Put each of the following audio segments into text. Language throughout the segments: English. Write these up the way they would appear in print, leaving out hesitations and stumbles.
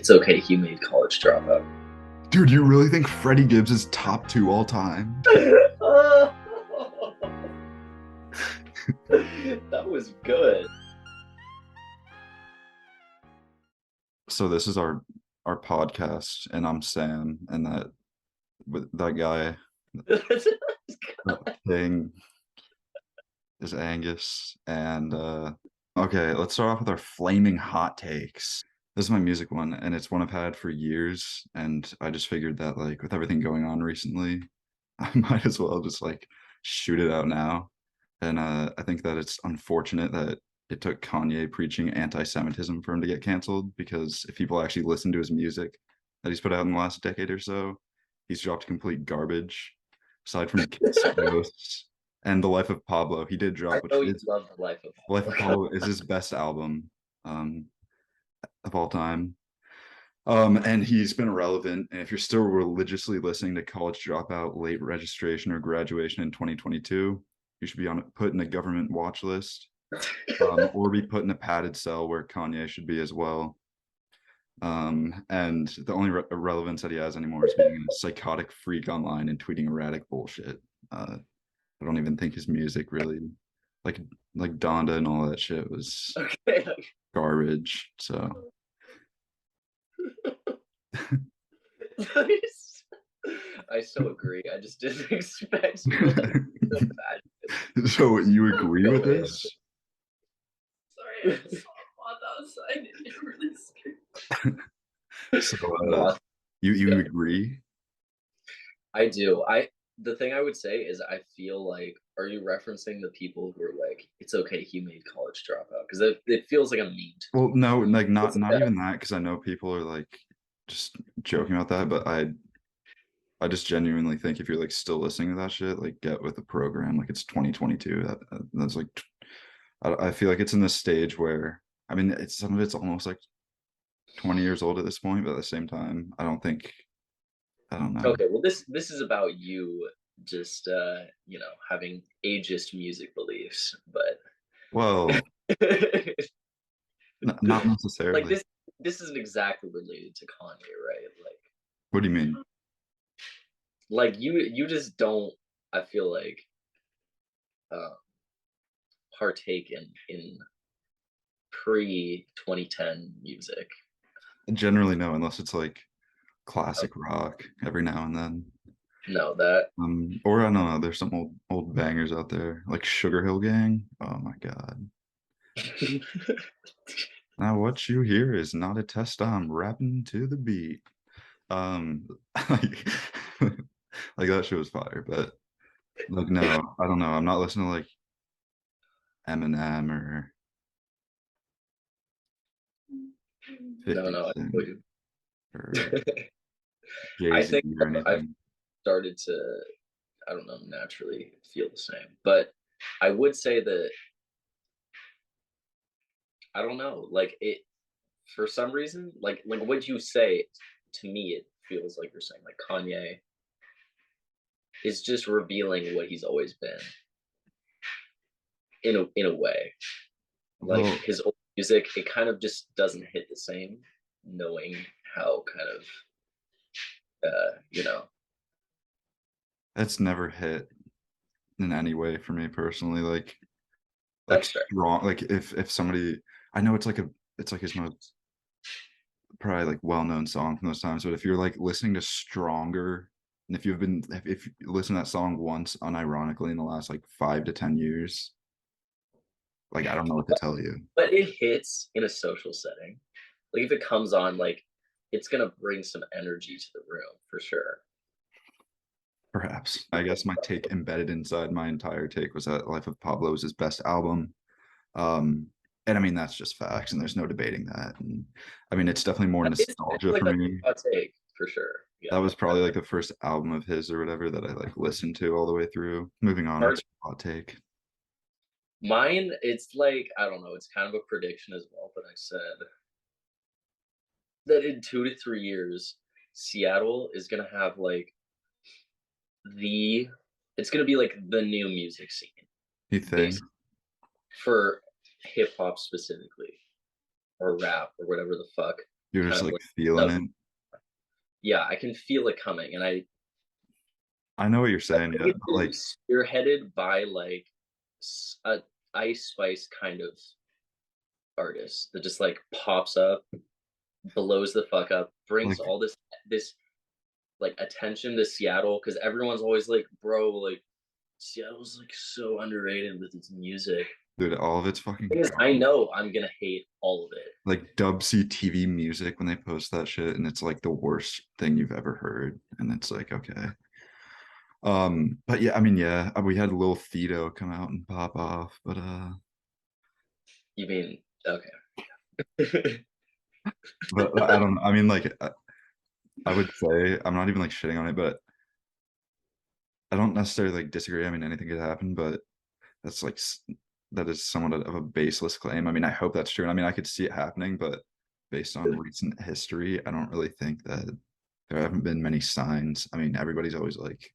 It's Okay He Made College Dropout. Dude, you really think Freddie Gibbs is top 2 all time? That was good. So this is our podcast, and I'm Sam, and that guy, that thing is Angus. And okay, let's start off with our flaming hot takes. This is my music one, and it's one I've had for years, and I just figured that like with everything going on recently, I might as well just like shoot it out now. And I think that it's unfortunate that it took Kanye preaching anti-Semitism for him to get canceled, because if people actually listen to his music that he's put out in the last decade or so, he's dropped complete garbage. Aside from Kiss Ghosts and The Life of Pablo, he did I drop, which know you is love the life of Life of Pablo. Pablo is his best album um, of all time. And he's been relevant. And if you're still religiously listening to College Dropout, late registration, or graduation in 2022, you should be put in a government watch list, or be put in a padded cell where Kanye should be as well. And the only relevance that he has anymore is being a psychotic freak online and tweeting erratic bullshit. I don't even think his music really, like like Donda and all that shit, was Okay. garbage. So I so agree. I just didn't expect you to like so bad. so you agree with Go in. this? Sorry, I just saw a moth outside. It really scared So me. Moth. you agree? I do. The thing I would say is I feel like, are you referencing the people who are like, it's okay he made college dropout? Because it feels like a meme to Well, me. no, like not It's not that. even that, because I know people are like just joking about that, but I just genuinely think if you're like still listening to that shit, like get with the program. Like it's 2022. That's like I feel like it's in this stage where, I mean, it's some of it's almost like 20 years old at this point, but at the same time, I don't know. Okay, well this is about you just having ageist music beliefs, but Well, not like necessarily. this isn't exactly related to Kanye, right? What do you mean? Like you just don't, I feel like, uh, partake in pre 2010 music. Generally, no, unless it's like Uh, classic rock every now and then. no, that Or I don't know, there's some old bangers out there, like Sugar Hill Gang. Oh my God. Now what you hear is not a test. I'm rapping to the beat. Like, like that shit was fire, but like no, I don't know. I'm not listening to like Eminem or no, 50 no, I Cent feel you. or Jay I Z think or I've anything. started to, I don't know, naturally feel the same. But I would say that, I don't know, like it, for some reason, like what you say, to me it feels like you're saying like Kanye is just revealing what he's always been in a way. Like Well, his old music, it kind of just doesn't hit the same, knowing how kind of you know. that's never hit in any way for me personally. Like That's fair. strong. Like if somebody, I know it's like his most probably like well-known song from those times, but if you're like listening to Stronger, and if you listen to that song once unironically in the last like 5 to 10 years, like I don't know what to tell you. But it hits in a social setting. Like if it comes on, like it's gonna bring some energy to the room for sure. Perhaps, I guess my take embedded inside my entire take was that Life of Pablo is his best album. um and I mean that's just facts, and there's no debating that. And I mean it's definitely more I nostalgia feel like for that's me. a hot take for sure. That Yeah. was probably like the first album of his or whatever that I like listened to all the way through. Moving on, Hard. what's your hot take? Mine, it's like, I don't know, it's kind of a prediction as well, but I said that in 2 to 3 years, Seattle is gonna have like the it's gonna be like the new music scene, You think? basically, for hip hop specifically, or rap or whatever the fuck. You're kind just of like like feeling it. yeah, I can feel it coming, and I know what you're I saying, think yeah. it's But gonna be like, spearheaded by like a Ice Spice kind of artist that just like pops up, blows the fuck up, brings like, all this like attention to Seattle because everyone's always like, bro, like Seattle's like so underrated with its music. dude, all of it's fucking Thing is, I garbage. know I'm gonna hate all of it. Like Dub C TV music when they post that shit, and it's like the worst thing you've ever heard. And it's like, okay. But yeah, I mean, yeah, we had Lil Thito come out and pop off, but You mean okay? but I don't know. I mean, like, I would say I'm not even like shitting on it, but I don't necessarily like disagree. I mean, anything could happen, but that's like that is somewhat of a baseless claim. I mean, I hope that's true. And I mean, I could see it happening, but based on recent history, I don't really think that there haven't been many signs. I mean, everybody's always like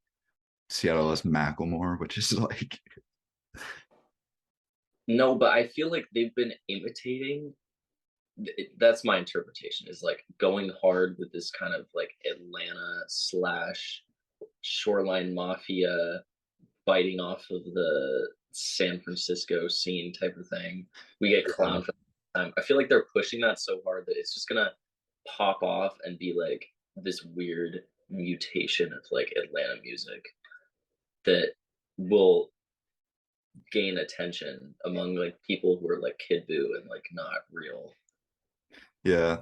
Seattle has Macklemore, which is like, No, but I feel like they've been imitating. That's my interpretation. Is like going hard with this kind of like Atlanta slash Shoreline Mafia biting off of the San Francisco scene type of thing. We get clown for the time. I feel like they're pushing that so hard that it's just gonna pop off and be like this weird mutation of like Atlanta music that will gain attention among like people who are like Kid Buu and like not real yeah,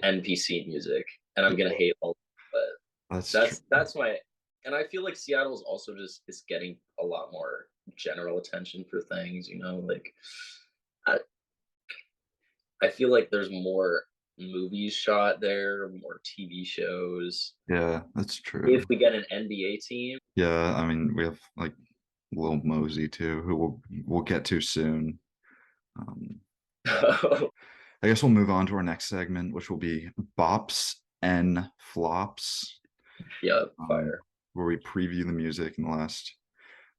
NPC music. And I'm gonna hate all of it, but that's true. that's my and I feel like Seattle's also just is getting a lot more general attention for things, you know, like I, I feel like there's more movies shot there, more TV shows. Yeah, that's If true. we get an NBA team, Yeah, I mean, we have like Lil Mosey too, who we'll get to soon. Um, I guess we'll move on to our next segment, which will be Bops and Flops, yeah, um, fire. where we preview the music in the last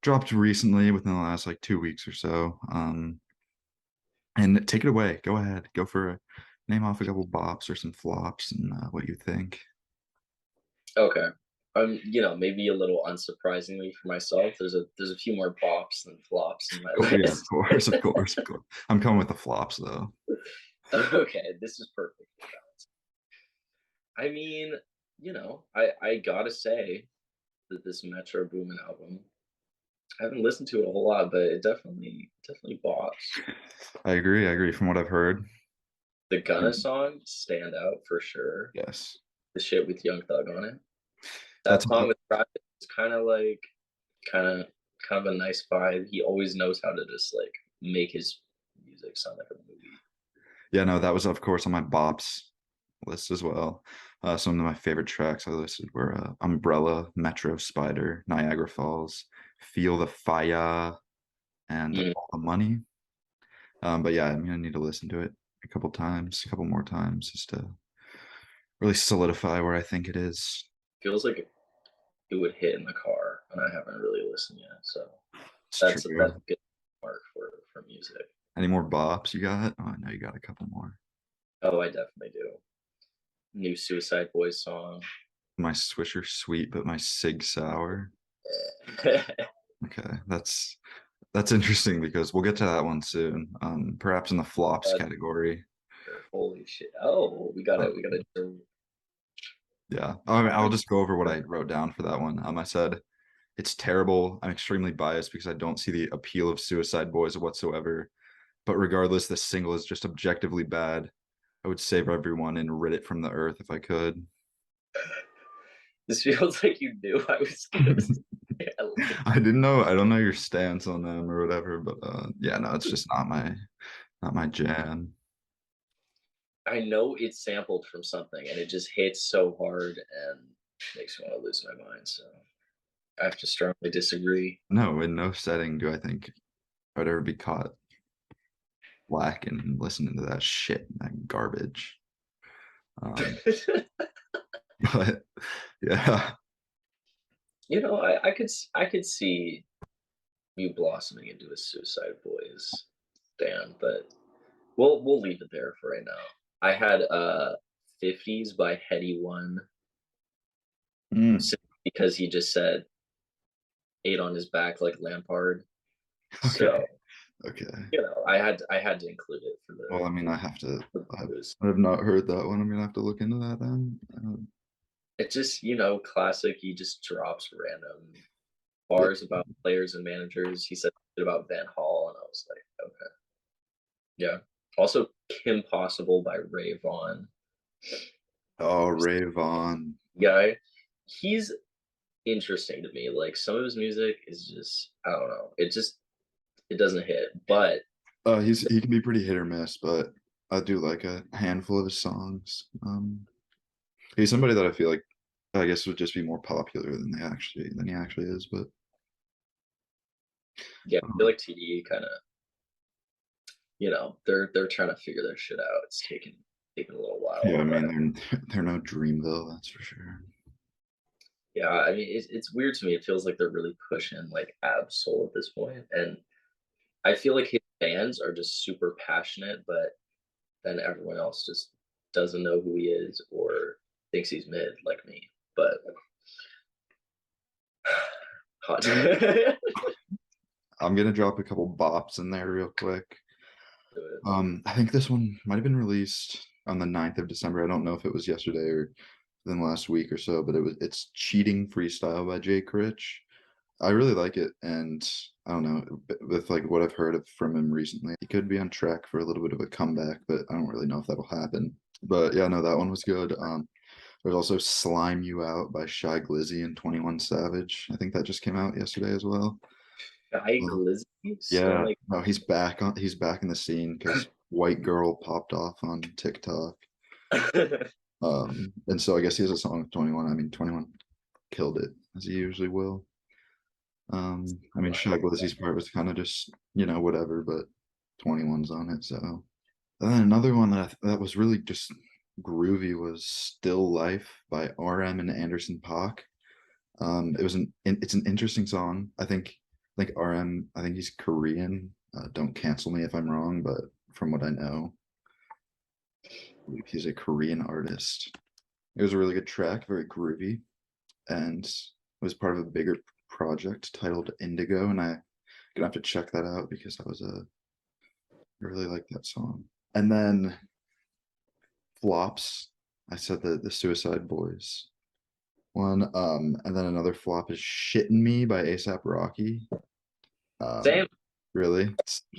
dropped recently within the last like 2 weeks or so. And take it away. Go ahead. Go for a name off a couple bops or some flops and what you think. Okay. You know, maybe a little unsurprisingly for myself, there's a few more bops than flops in my Oh yeah, of list. course, of course, of course. I'm coming with the flops though. Okay, this is perfect. I mean, you know, I gotta say that this Metro Boomin album, I haven't listened to it a whole lot, but it definitely bops. I agree. I agree from what I've heard. The Gunna And song stand out for sure. yes, The shit with Young Thug on it. That that's song with Private is kind of like kind of kind of a nice vibe. He always knows how to just like make his music sound like a movie. yeah, no, that was of course on my bops list as well. Some of my favorite tracks I listed were Umbrella, Metro Spider, Niagara Falls, Feel the Fire, and Mm. All the Money. But yeah, I'm gonna need to listen to it a couple times, a couple more times, just to really solidify where I think it is. Feels like it would hit in the car, and I haven't really listened yet. So It's that's true. a good mark for music. Any more bops you got? Oh, I know you got a couple more. Oh, I definitely do. New Suicide Boys song. My Swisher Sweet, but my Sig Sour. Yeah. Okay, that's interesting because we'll get to that one soon. Perhaps in the flops category. Holy shit! Oh, we Um, gotta do yeah, I mean, I'll just go over what I wrote down for that one. I said it's terrible. I'm extremely biased because I don't see the appeal of Suicide Boys whatsoever. But regardless, this single is just objectively bad. I would save everyone and rid it from the earth if I could. This feels like you knew I was gonna say I like. I didn't know. I don't know your stance on them or whatever, but yeah, no, it's just not my jam. I know it's sampled from something, and it just hits so hard and makes me want to lose my mind. So I have to strongly disagree. No, in no setting do I think I'd ever be caught lacking and listening to that shit, that garbage. Um, but yeah, You know, I could see you blossoming into a Suicide Boys band, but we'll leave it there for right now. I had 50s by Heady One Mm, simply because he just said ate on his back like Lampard. okay, So, okay. I had to include it for Well, I mean, I have to. the I have, blues. I have not heard that one. I'm gonna have to look into that then. It just, classic. He just drops random Yeah. bars about players and managers. He said about Van Hall, and I was like, okay, yeah. Also, Kim Possible by Ray Vaughn. Oh, Ray Vaughn. Guy, he's interesting to me. Like some of his music is just, I don't know. It doesn't hit, but He can be pretty hit or miss, but I do like a handful of his songs. He's somebody that I feel like I guess would just be more popular than he actually is. But yeah, I feel um, like TDE kind of, they're trying to figure their shit out. It's taking a little yeah, while, I but mean they're no Dreamville, that's for sure. yeah, I mean it's weird to me. It feels like they're really pushing like Ab Soul at this point, and I feel like his fans are just super passionate, but then everyone else just doesn't know who he is or thinks he's mid like me. But hot. I'm gonna drop a couple bops in there real quick. I think this one might have been released on the 9th of December. I don't know if it was yesterday or then last week or so, but it's Cheating Freestyle by Jay Critch. I really like it, and I don't know, with like what I've heard from him recently, he could be on track for a little bit of a comeback, but I don't really know if that'll happen. But yeah, no, that one was good. There's also Slime You Out by Shy Glizzy and 21 Savage. I think that just came out yesterday as well. Guy Um, Glizzy, yeah, Sly. no, he's back in the scene because White Girl popped off on TikTok. And so I guess he has a song with 21. I mean, 21 killed it as he usually will. I mean, Shy Glizzy's part was kind of just, whatever, but 21's on it. So, and then another one that was really just groovy was Still Life by RM and Anderson Paak. It's an interesting song. I think RM, I think he's Korean. Don't cancel me if I'm wrong, but from what I know, I believe he's a Korean artist. It was a really good track, very groovy, and it was part of a bigger project titled Indigo, and I'm gonna have to check that out because I really like that song. And then flops, I said the Suicide Boys one, and then another flop is Shitting Me by ASAP Rocky. Same. Really,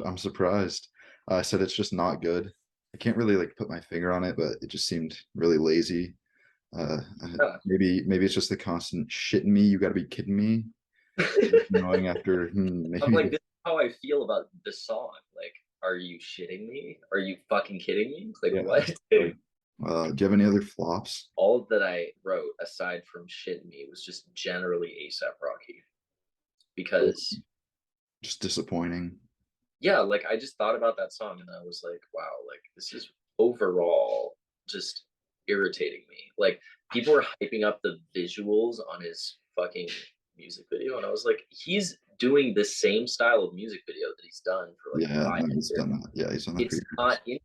I'm surprised. I said it's just not good. I can't really like put my finger on it, but it just seemed really lazy. Uh, Yeah. maybe it's just the constant shitting me. You got to be kidding me. Knowing after I'm maybe like, this is how I feel about this song. Like, are you shitting me? Are you fucking kidding me? Like, yeah. what? Like, do you have any other flops? All that I wrote aside from shitting me was just generally ASAP Rocky because Just disappointing. yeah, like I just thought about that song and I was like, wow, like this is overall just irritating me. Like people were hyping up the visuals on his fucking music video, and I was like, he's doing the same style of music video that he's done for like Yeah, five no, he's years. done that. Yeah, he's done that for It's years. not in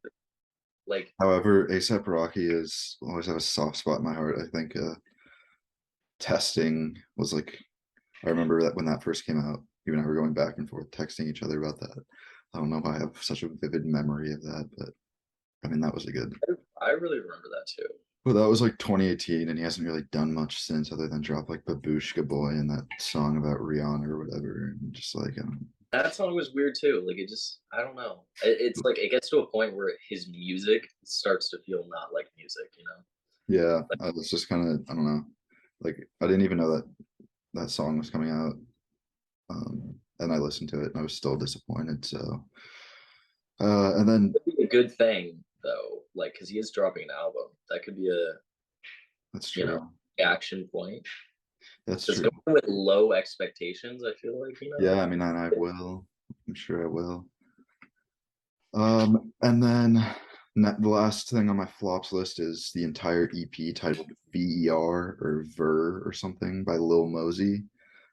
like However, ASAP Rocky is always have a soft spot in my heart. I think testing was like I remember that when that first came out, you and I were going back and forth texting each other about that. I don't know if I have such a vivid memory of that, but I mean that was a good. I really remember that too. Well, that was like 2018, and he hasn't really done much since, other than drop like Babushka Boy and that song about Rihanna or whatever. And just like, That song was weird too. Like it just, I don't know. It's like it gets to a point where his music starts to feel not like music, you know? yeah, Like I was just kind of, I don't know, like I didn't even know that song was coming out, and I listened to it, and I was still disappointed. So, and then could be a good thing though, like because he is dropping an album. That could be a, that's you know, true. action point. That's Because true. going with low expectations, I feel like, Yeah, I mean, and I will. I'm sure I will. And then the last thing on my flops list is the entire EP titled VER or Ver or something by Lil Mosey.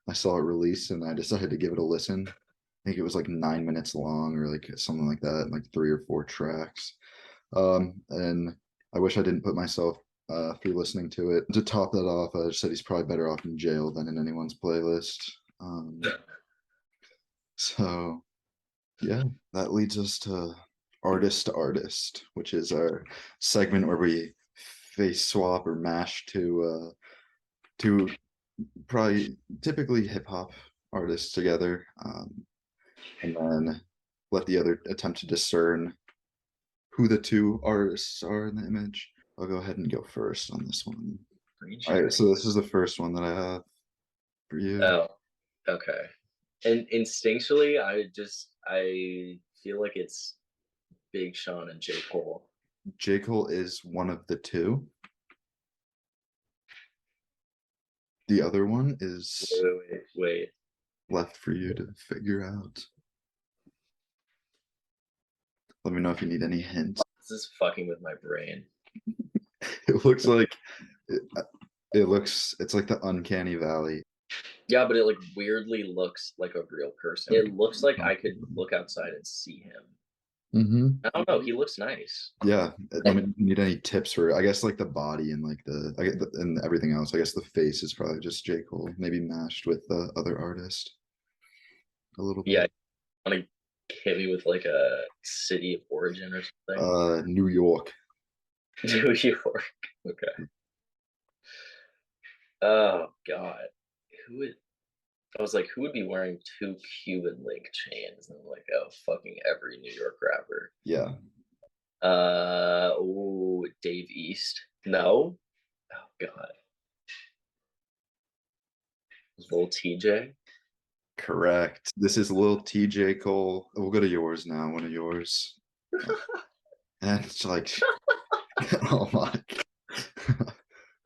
I saw it released and I decided to give it a listen. I think it was like 9 minutes long or like something like that, like 3 or 4 tracks. And I wish I didn't put myself through listening to it. To top that off, I said he's probably better off in jail than in anyone's playlist. So yeah, that leads us to artist, which is our segment where we face swap or mash to probably typically hip hop artists together, and then let the other attempt to discern who the two artists are in the image. I'll go ahead and go first on this one. Green All right, cherry. so this is the first one that I have for you. Oh, okay. And instinctually, I feel like it's Big Sean and J. Cole. J. Cole is one of the two. The other one is Wait. left for you to figure out. Let me know if you need any hints. This is fucking with my brain. It looks like it, it's like the uncanny valley. Yeah, but it like weirdly looks like a real person. It looks like I could look outside and see him. Mm-hmm. I don't know. He looks nice. Yeah. I mean, you need any tips for, I guess, like the body and like and everything else. I guess the face is probably just J. Cole, maybe mashed with the other artist a little Yeah, bit. want to hit me with like a city of origin or something? New York. New York. Okay. Oh God. Who would I was like, who would be wearing two Cuban link chains? And I'm like, oh, fucking every New York rapper. Yeah. Oh, Dave East. No. Oh God. Little TJ. Correct. This is Lil TJ Cole. We'll go to yours now. One of yours. And it's like, oh my.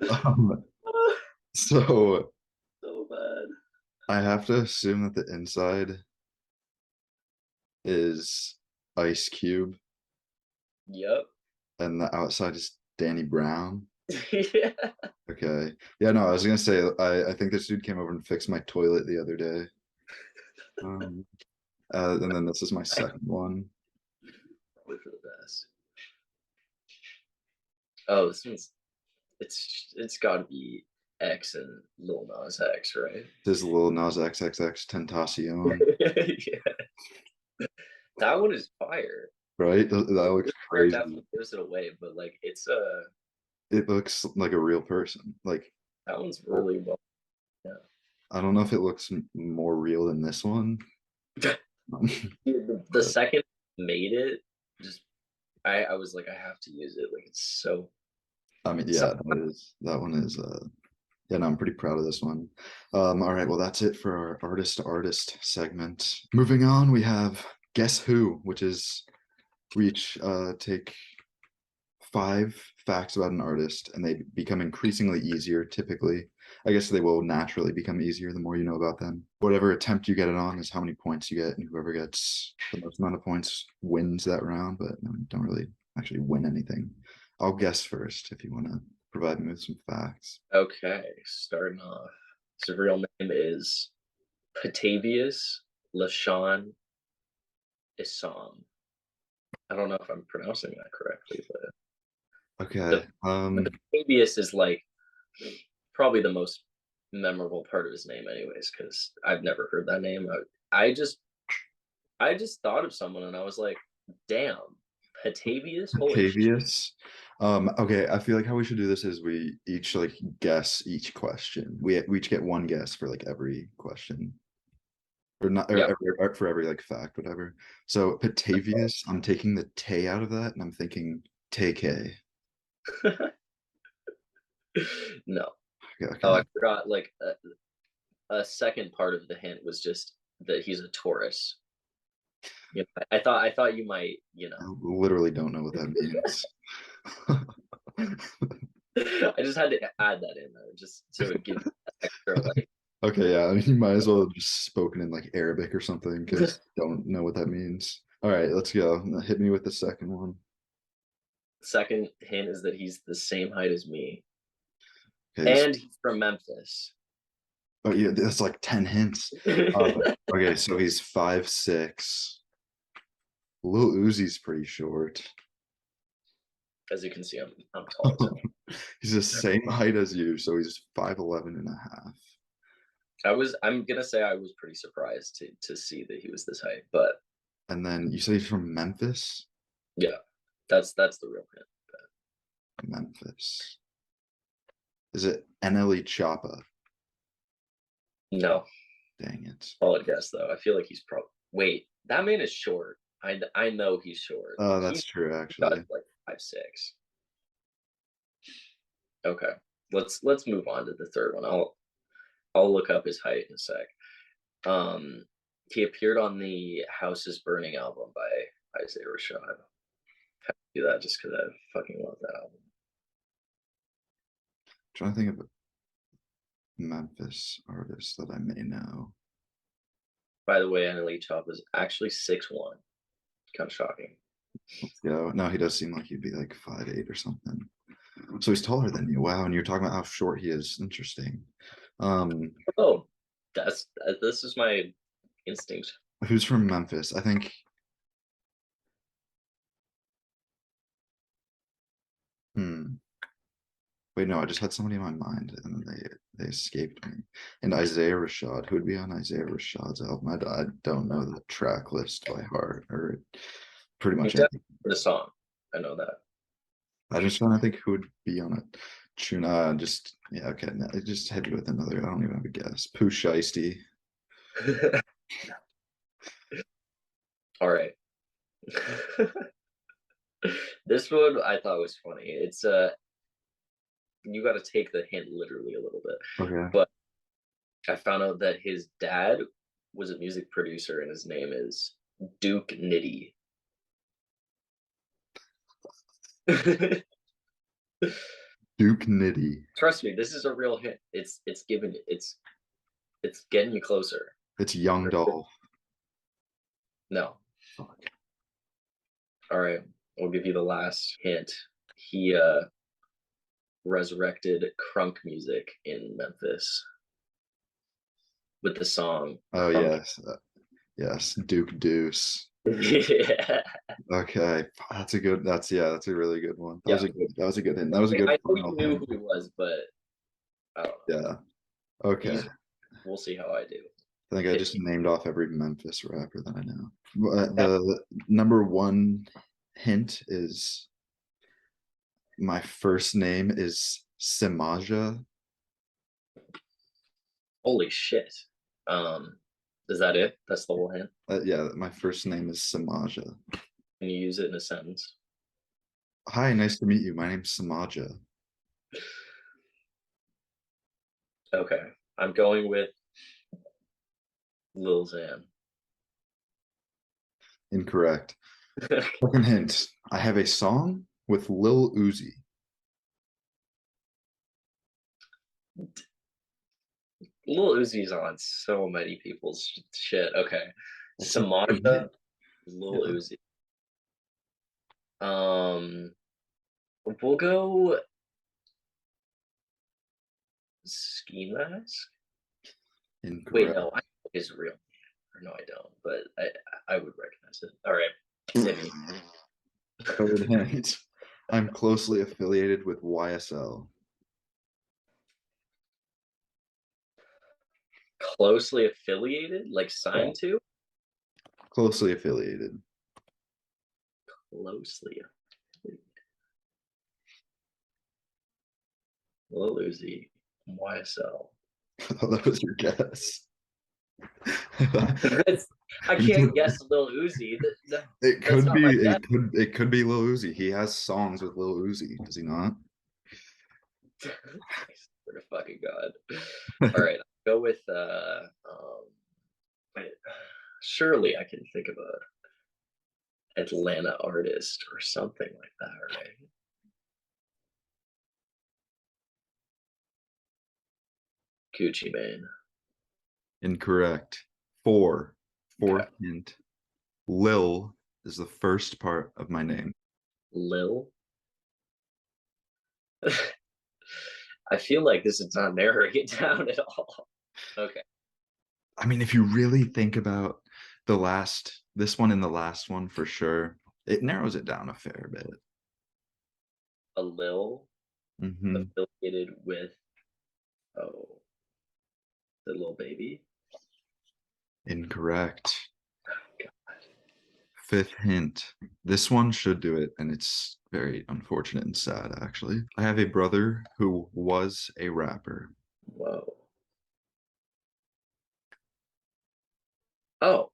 um, so So bad. I have to assume that the inside is Ice Cube Yep. and the outside is Danny Brown. Yeah. Okay. Yeah, no, I was gonna say I think this dude came over and fixed my toilet the other day. Um, and then this is my second one. Probably for the best. Oh, this one's it's got to be X and Lil Nas X, right? This is Lil Nas XXX Tentacion, Yeah, that one is fire. right? That looks It crazy. definitely gives it away, but like It looks like a real person. Like, that one's really well. I don't know if it looks more real than this one. Yeah. The But, second I made it, just I was like, I have to use it. Like it's I mean, so yeah, that one is yeah, no, I'm pretty proud of this one. All right, well, that's it for our artist to artist segment. Moving on, we have Guess Who, which is we each take 5 facts about an artist, and they become increasingly easier. Typically, I guess they will naturally become easier the more you know about them. Whatever attempt you get it on is how many points you get, and whoever gets the most amount of points wins that round. But no, you don't really actually win anything. I'll guess first if you want to provide me with some facts. okay. Starting off, his real name is Patavius LaShawn Isam. I don't know if I'm pronouncing that correctly, but Okay. the Patavius is like probably the most memorable part of his name, anyways, because I've never heard that name. I just I just thought of someone and I was like, damn, Patavius? Holy shit. Octavius. Okay, I feel like how we should do this is we each like guess each question. We each get one guess for like every question. Or not Yeah. or for every like fact, whatever. So Patavius, I'm taking the Tay out of that and I'm thinking TK. No. Okay, Oh, okay. I forgot. Like a second part of the hint was just that he's a Taurus. You know, I thought you might, I literally don't know what that means. I just had to add that in there just to give extra like Okay, yeah, I mean, you might as well have just spoken in like Arabic or something because don't know what that means. All right, let's go. Hit me with the second one. second hint is that he's the same height as me. Okay, And he's from Memphis. oh yeah, that's like 10 hints. Okay, so he's 5'6". Lil Uzi's pretty short. As you can see, I'm tall as hell. He's the same height as you, so he's 5'11 and a half. I'm gonna say I was pretty surprised to see that he was this height, but And then you say he's from Memphis? yeah, that's the real hint. Memphis. Is it NLE Choppa? No, Dang it. solid guess though. I feel like he's probably wait. That man is short. I know he's short. Oh, that's He's true, got actually. like 5'6". Okay, let's move on to the third one. I'll look up his height in a sec. Um, he appeared on the House is Burning album by Isaiah Rashad. Do that just because I fucking love that album. Trying to think of a Memphis artist that I may know. By the way, Annalise Chop is actually 6'1". Kind of shocking. Let's go. No, he does seem like he'd be like 5'8" or something. So he's taller than you. Wow, and you're talking about how short he is. Interesting. Um, Oh, this is my instinct. who's from Memphis? I think. Hmm. Wait, no, I just had somebody in my mind and they escaped me. And Isaiah Rashad, who would be on Isaiah Rashad's album? I don't know the track list by heart or pretty You much definitely anything. heard the song. I know that. I just trying to think who would be on it. Tuna, just yeah, okay. No, just hit me with another. I don't even have a guess. Pooh Shiesty. All right. This one I thought was funny. It's you got to take the hint literally a little bit. Okay. But I found out that his dad was a music producer and his name is Duke Nitty. Duke Nitty. Trust me, this is a real hint. It's getting you closer. It's Young Dolph. No. Fuck. All right. I'll give you the last hint. He resurrected crunk music in Memphis with the song Oh Crunk. yes, yes. Duke Deuce. Yeah. Okay, that's a good. That's yeah, that's a really good one. That was Yeah. a good. That was a good hint. That was a good I know final you knew hint. who he was, but I don't know. Yeah. Okay. He's we'll see how I do. I think I Hit just me. named off every Memphis rapper that I know. The number one hint is my first name is Simaja. Holy shit. Um, is that it? That's the whole hint? Yeah, my first name is Simaja. Can you use it in a sentence? Hi, nice to meet you. My name's Simaja. Okay. I'm going with Lil Xan. Incorrect. Second hint. I have a song with Lil Uzi. Lil Uzi's on so many people's shit. Okay. That's a good hint. Samantha, Lil Yeah, Uzi. We'll go Ski Mask. Wait, incorrect. no, I know his real name. Or no, I don't, but I would recognize it. All right. Hit me. Third hint. I'm closely affiliated with YSL. Closely affiliated, like Yeah, signed to? closely affiliated. Closely affiliated. Lil Uzi, YSL. That was your guess. I can't guess Lil Uzi. It That's could not be my guess. it could be Lil Uzi. He has songs with Lil Uzi, does he not? I swear to fucking God. All right, I'll go with wait, surely I can think of a Atlanta artist or something like that, right? Gucci Mane. Incorrect. Four. Okay. Fourth hint. Lil is the first part of my name. Lil. I feel like this is not narrowing it down at all. Okay. I mean, if you really think about this one and the last one for sure, it narrows it down a fair bit. a Lil Mm-hmm. affiliated with, oh, the little baby. Incorrect. Fifth hint. This one should do it, and it's very unfortunate and sad, actually. I have a brother who was a rapper. Whoa. Oh,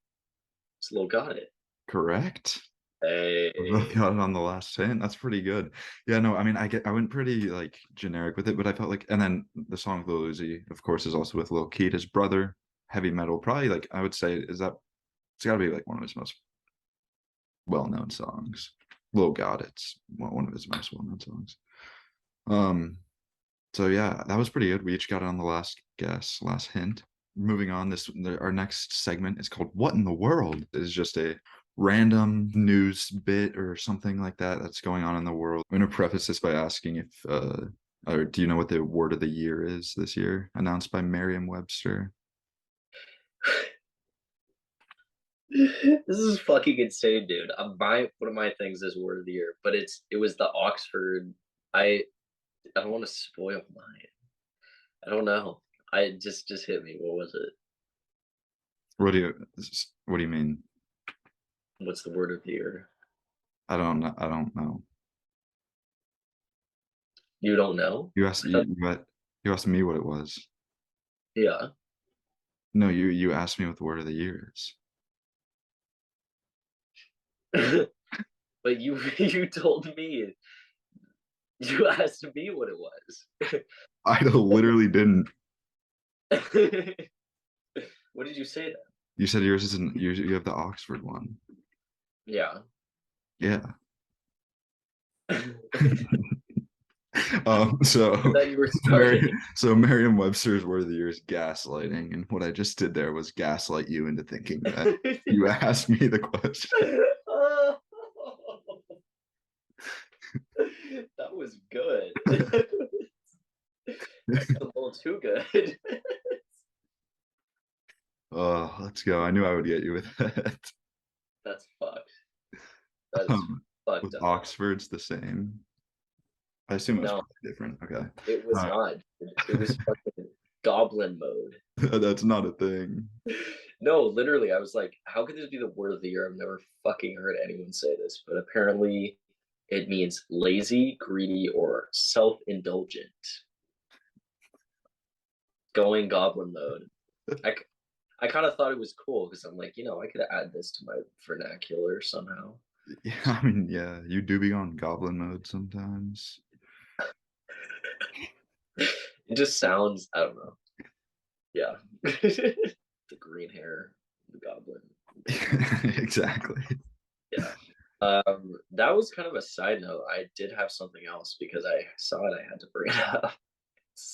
it's Lil got it. Correct? I Hey. got it on the last hint. That's pretty good. Yeah, no, I mean, I went pretty like generic with it, but I felt like, and then the song with Lil Uzi, of course, is also with Lil Keat, his brother. Heavy metal, probably like I would say, is that it's got to be like one of his most well-known songs. Lil God, it's one of his most well-known songs. Um, so yeah, that was pretty good. We each got it on the last guess, last hint. Moving on, our next segment is called "What in the World?" It's just a random news bit or something like that that's going on in the world. I'm going to preface this by asking if, or do you know what the word of the year is this year, announced by Merriam-Webster? This is fucking insane, dude. My one of my things is word of the year, but it was the Oxford. I don't want to spoil mine. I don't know. I just hit me. What was it? What do you what do you mean? What's the word of the year? I don't know. I don't know. You don't know? You asked I thought, you asked me what it was. yeah. No, you asked me what the word of the year is. But you you told me you asked me what it was. I literally didn't. What did you say You said yours isn't you have the Oxford one. then? Yeah. Yeah. I So thought you were Mary, starting. so Merriam-Webster's word of the year is gaslighting, and what I just did there was gaslight you into thinking that you asked me the question. Oh, that was good. That's a little too good. Let's go. I knew I would get you with that. That's fucked. That is Um, with fucked up. Oxford's the same. I assume it was No, probably different. Okay. it was All not. It was fucking goblin mode. right. That's not a thing. No, literally, I was like, how could this be the word of the year? I've never fucking heard anyone say this, but apparently it means lazy, greedy, or self-indulgent. Going goblin mode. I, I kind of thought it was cool because I'm like, I could add this to my vernacular somehow. Yeah, I mean, yeah, you do be on goblin mode sometimes. It just sounds, I don't know. Yeah. The green hair, the goblin. Exactly. Yeah. That was kind of a side note. I did have something else because I saw it. I had to bring it up.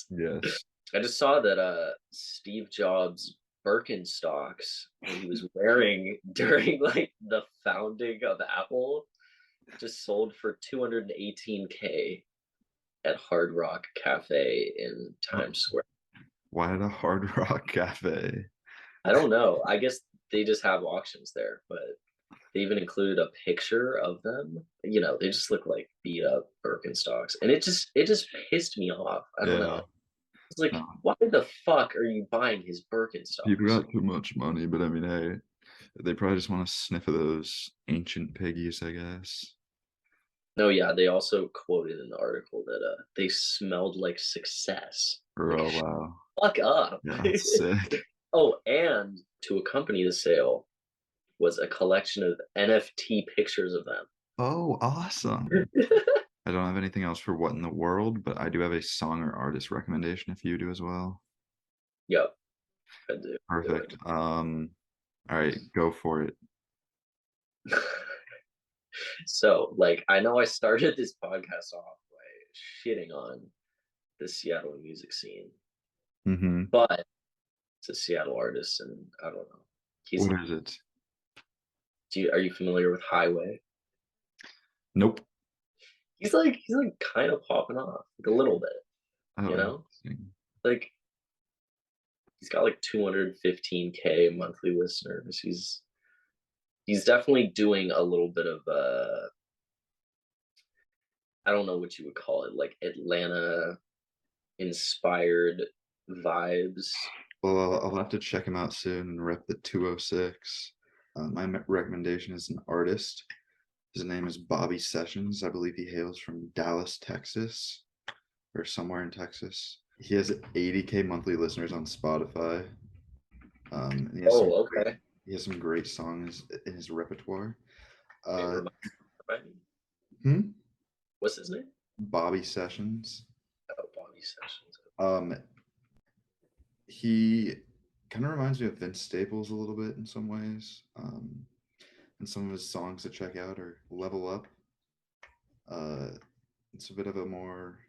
Yes. I just saw that Steve Jobs Birkenstocks that he was wearing during like the founding of Apple just sold for 218K at Hard Rock Cafe in Oh, Times Square. why at a Hard Rock Cafe? I don't know. I guess they just have auctions there, but they even included a picture of them. They just look like beat up Birkenstocks, and it just pissed me off. I don't Yeah. know. It's like, No, why the fuck are you buying his people Birkenstocks? got too much money, but I mean, hey, they probably just want to sniff of those ancient piggies, I guess. No, yeah, they also quoted in the article that they smelled like success. Or, Like, oh, wow. fuck up. Yeah, that's sick. Oh, and to accompany the sale was a collection of NFT pictures of them. Oh, awesome. I don't have anything else for what in the world, but I do have a song or artist recommendation if you do as well. Yep, I do. Do Perfect. All right, go for it. it. So, like, I know I started this podcast off by shitting on the Seattle music scene, Mm-hmm. but it's a Seattle artist, and I don't know. He's. What is it? Are you familiar with Highway? Nope. He's like kind of popping off, like a little bit, Oh, you know? interesting. Like he's got like 215K monthly listeners. He's definitely doing a little bit of I don't know what you would call it, like Atlanta inspired vibes. Well, I'll have to check him out soon and rep the 206. My recommendation is an artist. His name is Bobby Sessions. I believe he hails from Dallas, Texas, or somewhere in Texas. He has 80K monthly listeners on Spotify. And Oh, okay. he has some great songs in his repertoire. Wait, Uh, remind me. hmm? What's his name? Bobby Sessions. Oh, Bobby Sessions. Um, he kind of reminds me of Vince Staples a little bit in some ways. And some of his songs to check out are Level Up. Uh, it's a bit of a more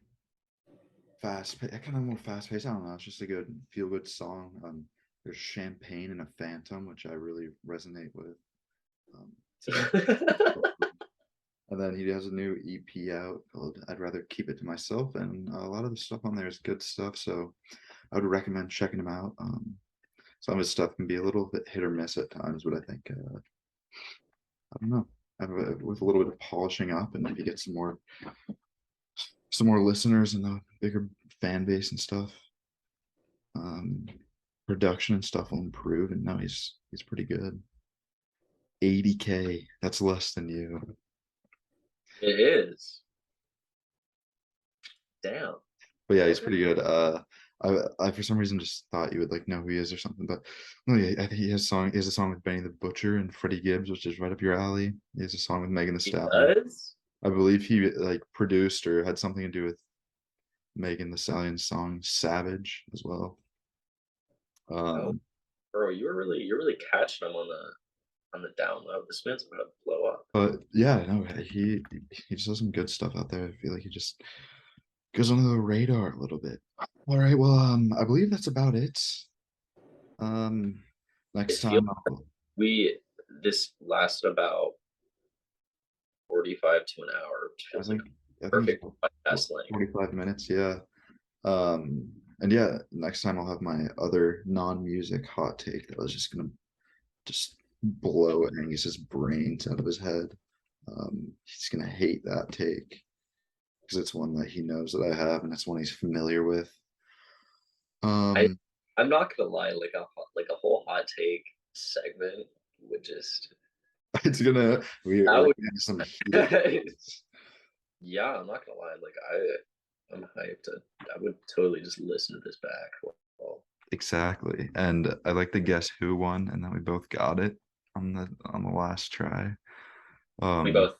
kind of more fast paced. I don't know. It's just a good feel good song. There's Champagne and a Phantom, which I really resonate with. It's a good. And then he has a new EP out called "I'd Rather Keep It to Myself," and a lot of the stuff on there is good stuff. So I would recommend checking him out. Some of his stuff can be a little bit hit or miss at times, but I think I don't know. With a little bit of polishing up, and maybe get some more listeners and a bigger fan base and stuff. Um, Production and stuff will improve, and now he's pretty good. 80K. That's less than you. It is. Damn. But yeah, he's Okay. pretty good. I for some reason just thought you would like know who he is or something. But no, yeah, I think he has a song with Benny the Butcher and Freddie Gibbs, which is right up your alley. He has a song with Megan Thee He Stallion. does? I believe he like produced or had something to do with Megan Thee Stallion's song Savage as well. Oh, Um, bro, you're really catching him on the down low. This man's about to blow up. but yeah, no, he just does some good stuff out there. I feel like he just goes under the radar a little bit. All right, well, I believe that's about it. Um, It Next feels time I'll, we this lasts about 45 to an hour. It I feels like think I think it's perfect podcast length. 45 minutes, yeah. And yeah, next time I'll have my other non-music hot take that I was just gonna just blow Angus's brains out of his head. He's gonna hate that take because it's one that he knows that I have and it's one he's familiar with. I Um, I'm not gonna lie, like a whole hot take segment would just it's gonna that we're would gonna have some heated debates. yeah, I'm not gonna lie, like I'm hyped. I would totally just listen to this back. Well, Exactly. And I like the Guess Who one, and then we both got it on the last try. we Um, both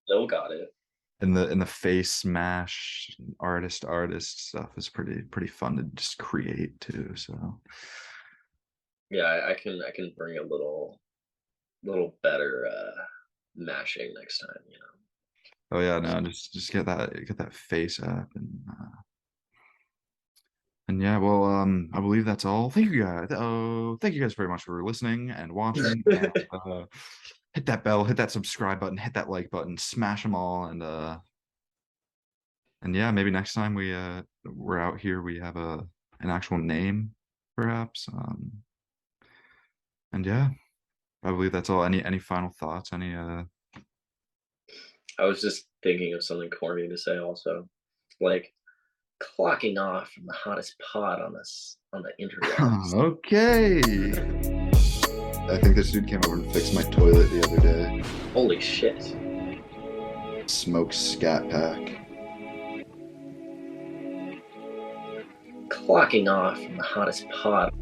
still got it. in the face smash artist stuff is pretty fun to just create too. So Yeah, I can bring a little better mashing next time, you know. oh yeah, no, just get that face up and yeah, well, I believe that's all. Thank you guys. Oh, thank you guys very much for listening and watching. And, hit that bell, hit that subscribe button, hit that like button, smash them all, and yeah, maybe next time we're out here, we have an actual name, perhaps. And yeah, I believe that's all. Any final thoughts? Any I was just thinking of something corny to say also. Like clocking off from the hottest pod on the interwebs. Okay. I think this dude came over and fixed my toilet the other day. Holy shit. Smoked scat pack. Clocking off from the hottest pod